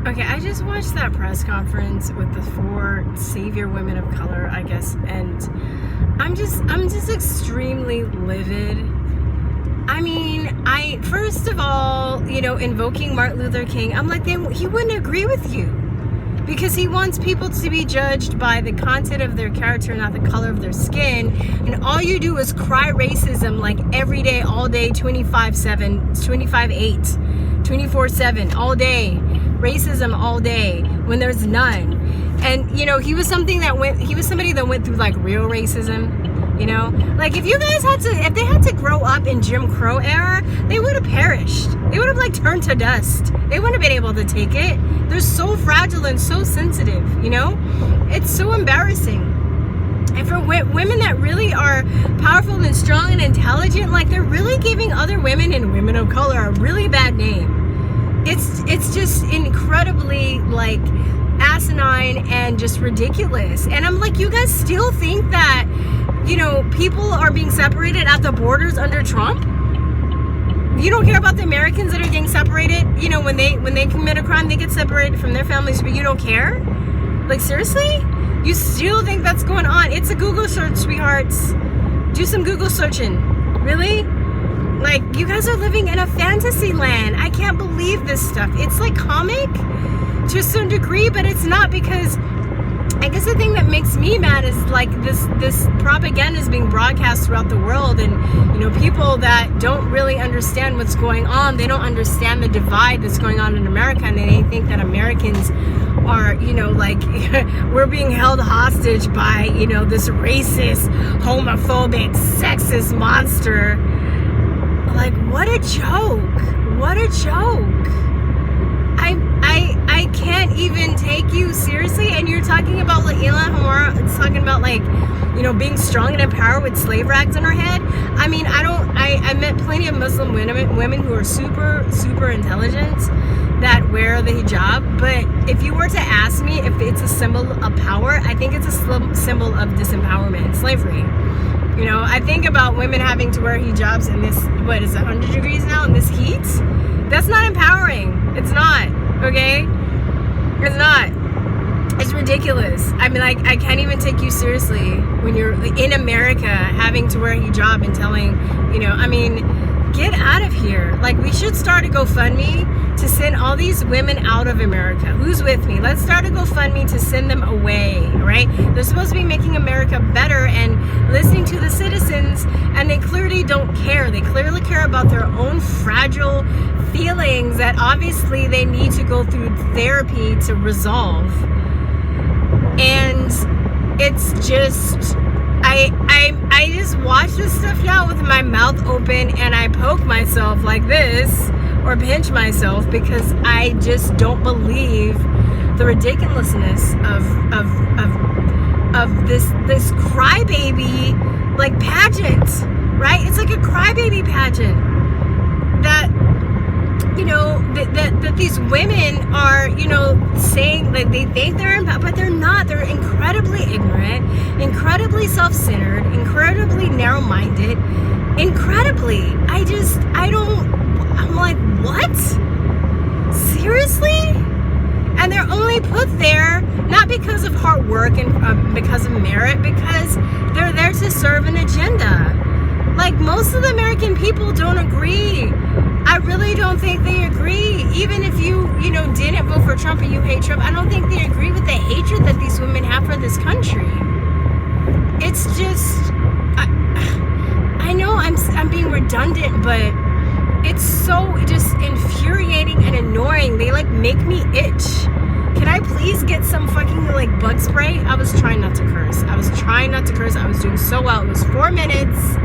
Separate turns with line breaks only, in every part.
Okay, I just watched that press conference with the 4 savior women of color, I guess, and I'm just extremely livid. I mean, first of all, invoking Martin Luther King, I'm like, he wouldn't agree with you because he wants people to be judged by the content of their character, not the color of their skin. And all you do is cry racism like every day, all day, 25/7, 25/8, 24/7, all day. Racism all day when there's none. And he was somebody that went through like real racism. Like if they had to grow up in Jim Crow era, they would have perished. They would have like turned to dust. They wouldn't have been able to take it. They're so fragile and so sensitive. It's so embarrassing. And for women that really are powerful and strong and intelligent, like they're really giving other women and women of color a really bad name. It's just incredibly like asinine and just ridiculous. And I'm like, you guys still think that people are being separated at the borders under Trump? You don't care about the Americans that are getting separated? When they commit a crime, they get separated from their families, but you don't care? Like, seriously? You still think that's going on? It's a Google search, sweethearts. Do some Google searching. Really? Like, you guys are living in a fantasy land. I can't believe this stuff. It's like comic to a certain degree, but it's not, because I guess the thing that makes me mad is like this propaganda is being broadcast throughout the world, and people that don't really understand what's going on, they don't understand the divide that's going on in America, and they think that Americans are like we're being held hostage by this racist, homophobic, sexist monster. Like, what a joke. What a joke. I can't even take you seriously. And you're talking about like Ilhan Omar, it's talking about like being strong and empowered with slave rags on her head. I mean, I met plenty of Muslim women who are super, super intelligent that wear the hijab, but if you were to ask me if it's a symbol of power, I think it's a symbol of disempowerment and slavery. I think about women having to wear hijabs in this, what is it, 100 degrees now in this heat? That's not empowering. It's not, okay? It's not. It's ridiculous. I mean, like, I can't even take you seriously when you're in America having to wear a hijab and telling, get out of here. Like, we should start a GoFundMe to send all these women out of America. Who's with me? Let's start a GoFundMe to send them away, right? They're supposed to be making America better and listening to the citizens, and they clearly don't care. They clearly care about their own fragile feelings that obviously they need to go through therapy to resolve. And it's just, I just watch this stuff now with my mouth open, and I poke myself like this or pinch myself because I just don't believe the ridiculousness of this crybaby like pageant, right? It's like a crybaby pageant that that these women are saying that they think they're in, but they're not. They're incredibly ignorant, incredibly self-centered, incredibly narrow-minded, incredibly. I'm like, what? Seriously? And they're only put there not because of hard work and because of merit, because they're there to serve an agenda. Like, most of the American people don't agree. I really don't think they agree. Even if you didn't vote for Trump and you hate Trump, I don't think they agree with the hatred that these women have for this country. It's just, I know I'm being redundant, but it's so just infuriating and annoying. They like make me itch. Can I please get some fucking like bug spray? I was trying not to curse. I was doing so well. It was 4 minutes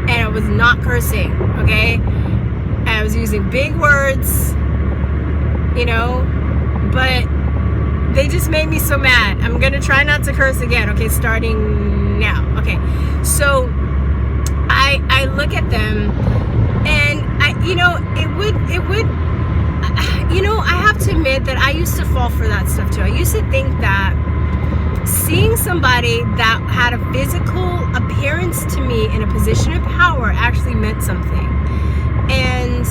and I was not cursing, okay? And I was using big words, but they just made me so mad. I'm gonna try not to curse again, okay, starting now. Okay, so I look at them, and I have to admit that I used to fall for that stuff too. I used to think that seeing somebody that had a physical appearance to me in a position of power actually meant something. And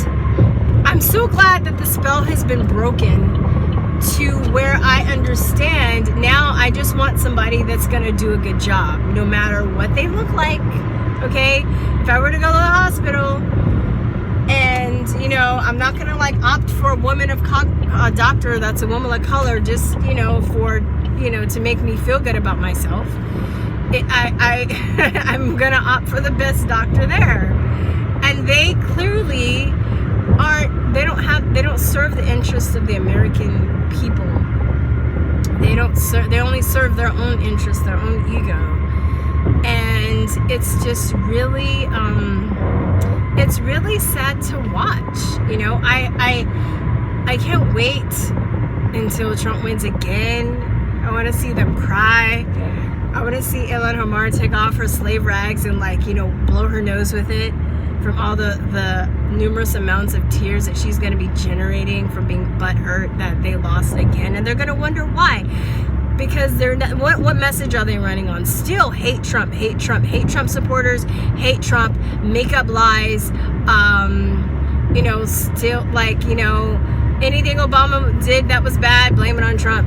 I'm so glad that the spell has been broken to where I understand now I just want somebody that's going to do a good job, no matter what they look like, okay? If I were to go to the hospital and, you know, I'm not going to like opt for a woman of a doctor that's a woman of color just, you know, for, you know, to make me feel good about myself. I'm going to opt for the best doctor there. And they clearly they don't serve the interests of the American people. They only serve their own interests, their own ego. And it's just really sad to watch. You know, I can't wait until Trump wins again. I want to see them cry. I want to see Ilhan Omar take off her slave rags and, like, you know, blow her nose with it from all the numerous amounts of tears that she's going to be generating from being butthurt that they lost again. And they're going to wonder why. Because they're not, what message are they running on? Still hate Trump, hate Trump, hate Trump supporters, hate Trump, make up lies, you know, still, like, you know, anything Obama did that was bad, blame it on Trump.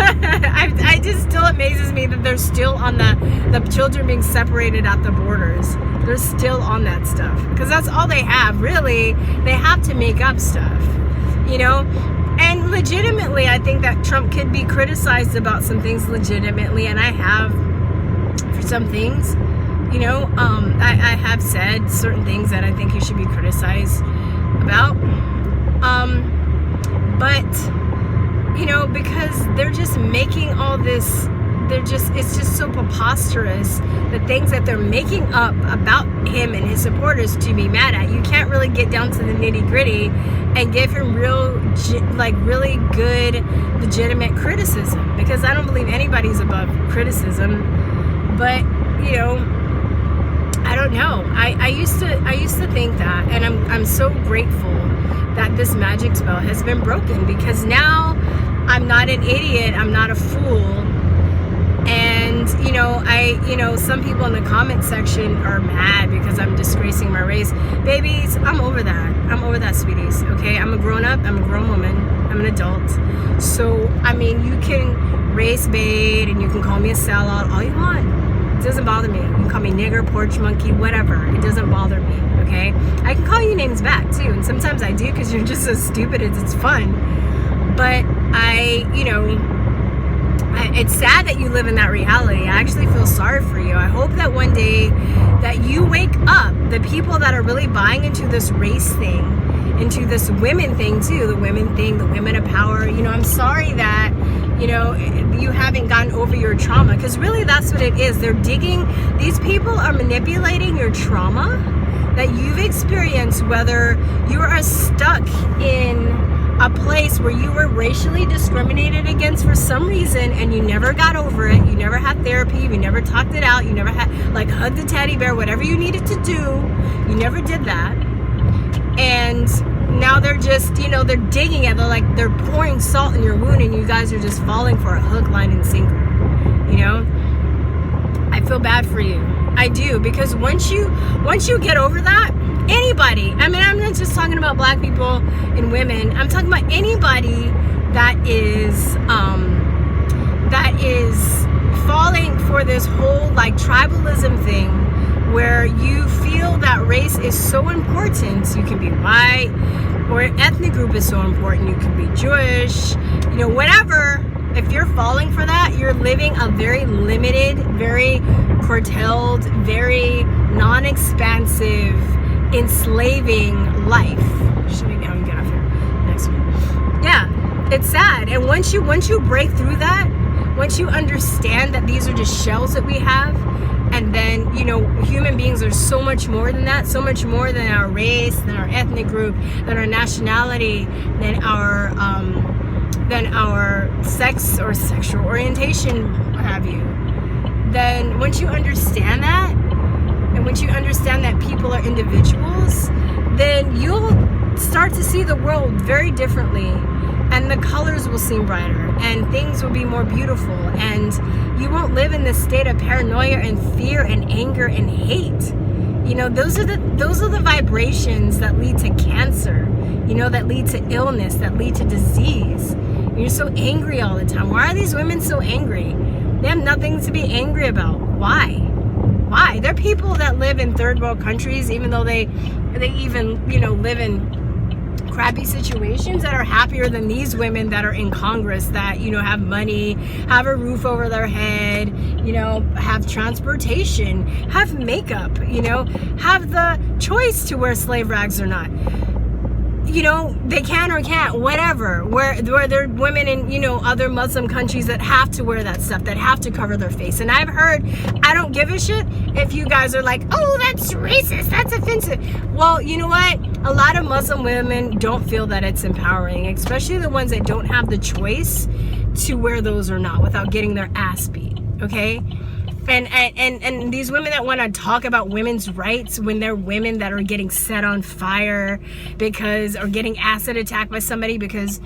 I just still amazes me that they're still on the children being separated at the borders. They're still on that stuff because that's all they have, really. They have to make up stuff, you know. And legitimately, I think that Trump could be criticized about some things legitimately, and I have for some things, you know. I have said certain things that I think he should be criticized about, but you know, because they're just making all this, it's just so preposterous, the things that they're making up about him and his supporters to be mad at. You can't really get down to the nitty gritty and give him really good, legitimate criticism, because I don't believe anybody's above criticism. But, you know, I don't know. I used to think that, and I'm so grateful that this magic spell has been broken, because now I'm not an idiot, I'm not a fool. And, you know, some people in the comment section are mad because I'm disgracing my race. Babies, I'm over that. I'm over that, sweeties, okay? I'm a grown up, I'm a grown woman, I'm an adult. So, I mean, you can race bait and you can call me a sellout all you want. It doesn't bother me. You can call me nigger, porch monkey, whatever. It doesn't bother me, okay? I can call you names back too, and sometimes I do because you're just so stupid, it's fun. But it's sad that you live in that reality. I actually feel sorry for you. I hope that one day that you wake up, the people that are really buying into this race thing, into this women thing too, the women thing, the women of power. You know, I'm sorry that, you know, you haven't gotten over your trauma, because really that's what it is. They're digging, these people are manipulating your trauma that you've experienced, whether you are stuck in a place where you were racially discriminated against for some reason and you never got over it, you never had therapy, you never talked it out, you never had, like, hugged the teddy bear, whatever you needed to do, you never did that. And now they're just, you know, they're digging it, they're pouring salt in your wound, and you guys are just falling for a hook, line, and sinker. You know, I feel bad for you. I do, because once you get over that, anybody, I mean, I'm not just talking about black people and women, I'm talking about anybody that is falling for this whole, like, tribalism thing, where you feel that race is so important. You can be white, or an ethnic group is so important. You can be Jewish, you know, whatever. If you're falling for that, you're living a very limited, very curtailed, very non-expansive, enslaving life. Should we get off here? Next one. Yeah, it's sad. And once you break through that, once you understand that these are just shells that we have, and then, you know, human beings are so much more than that, so much more than our race, than our ethnic group, than our nationality, than our sex or sexual orientation, what have you. Then once you understand that, and once you understand that people are individuals, then you'll start to see the world very differently, and the colors will seem brighter, and things will be more beautiful, and you won't live in this state of paranoia and fear and anger and hate. You know, those are the vibrations that lead to cancer, you know, that lead to illness, that lead to disease. You're you're so angry all the time. Why are these women so angry? They have nothing to be angry about. Why? They're people that live in third world countries, even though they even, live in crappy situations, that are happier than these women that are in Congress, that, have money, have a roof over their head, have transportation, have makeup, have the choice to wear slave rags or not. They can or can't, whatever. Where there are women in, other Muslim countries that have to wear that stuff, that have to cover their face. And I've heard, I don't give a shit if you guys are like, oh, that's racist, that's offensive. Well, you know what? A lot of Muslim women don't feel that it's empowering, especially the ones that don't have the choice to wear those or not without getting their ass beat, okay? And these women that want to talk about women's rights when they're women that are getting set on fire or getting acid attacked by somebody because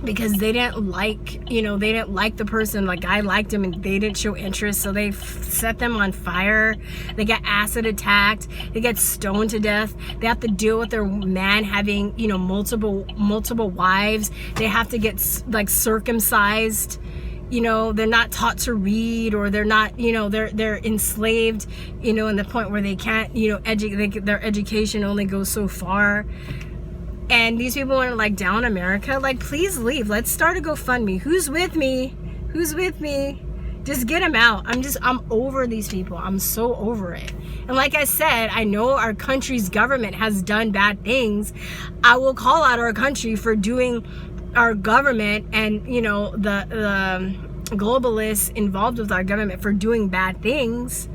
they didn't like, they didn't like the person, like I liked him, and they didn't show interest, so they set them on fire. They get acid attacked, they get stoned to death, they have to deal with their man having, multiple wives, they have to get like circumcised. They're not taught to read, or they're not, they're enslaved, in the point where they can't, their education only goes so far. And these people want to like down America. Like, please leave. Let's start a GoFundMe. Who's with me? Just get them out. I'm over these people. I'm so over it. And like I said, I know our country's government has done bad things. I will call out our country for doing, our government and the globalists involved with our government for doing bad things,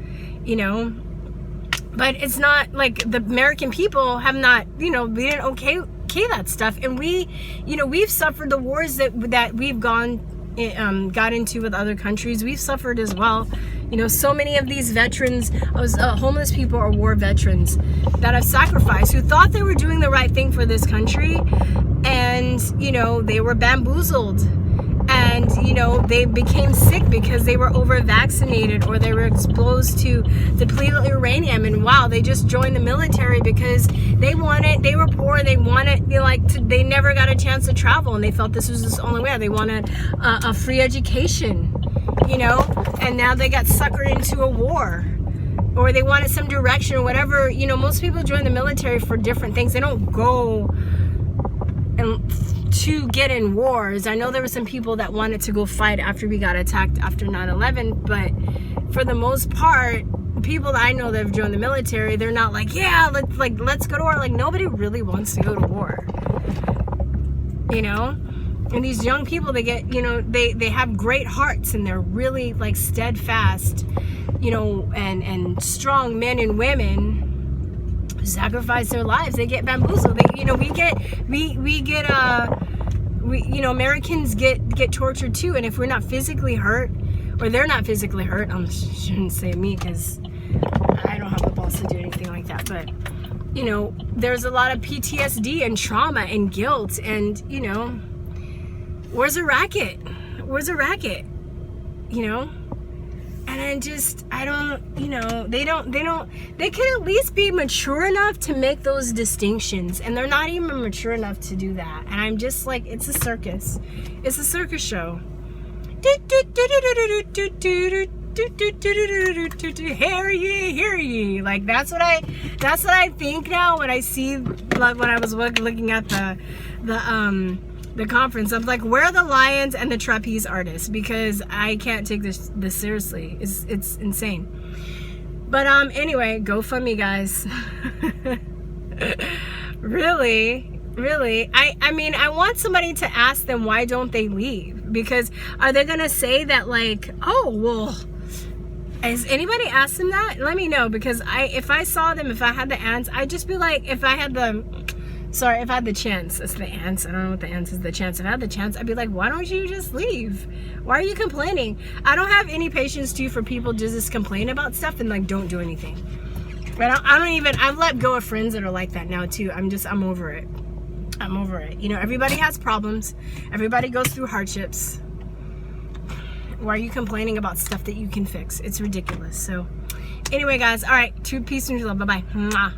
but it's not like the American people have not, we didn't okay that stuff. And we've suffered the wars that we've got into with other countries. We've suffered as well. So many of these veterans, homeless people, are war veterans that have sacrificed, who thought they were doing the right thing for this country, and they were bamboozled, and they became sick because they were over vaccinated, or they were exposed to depleted uranium, and they just joined the military because they were poor, they never got a chance to travel, and they felt this was the only way. They wanted a free education, and now they got suckered into a war, or they wanted some direction or whatever. Most people join the military for different things. They don't go to get in wars. I know there were some people that wanted to go fight after we got attacked after 9/11, but for the most part, people that I know that have joined the military, they're not like, yeah, let's go to war. Like, nobody really wants to go to war, And these young people, they get, they have great hearts, and they're really like steadfast, and strong men and women sacrifice their lives. They get bamboozled. Americans get tortured too. And if we're not physically hurt, or they're not physically hurt, I shouldn't say me, because I don't have the balls to do anything like that. But there's a lot of PTSD and trauma and guilt, and where's a racket? And they could at least be mature enough to make those distinctions, and they're not even mature enough to do that. And I'm just like, it's a circus show. Hear ye. Like, that's what I think now when I see, like, when I was looking at the conference. I'm like, where are the lions and the trapeze artists? Because I can't take this seriously. It's insane. But anyway, GoFundMe, guys. Really, I mean, I want somebody to ask them, why don't they leave? Because are they gonna say that, like, oh, well, has anybody asked them that? Let me know, because if I saw them, if I had the ants, I'd just be like, if I had the chance, it's the ants, I don't know what the ants is, the chance. If I had the chance, I'd be like, why don't you just leave? Why are you complaining? I don't have any patience for people just complain about stuff and like don't do anything. But I've let go of friends that are like that now too. I'm over it. Everybody has problems. Everybody goes through hardships. Why are you complaining about stuff that you can fix? It's ridiculous. So anyway, guys, all right, peace and love. Bye-bye. Mwah.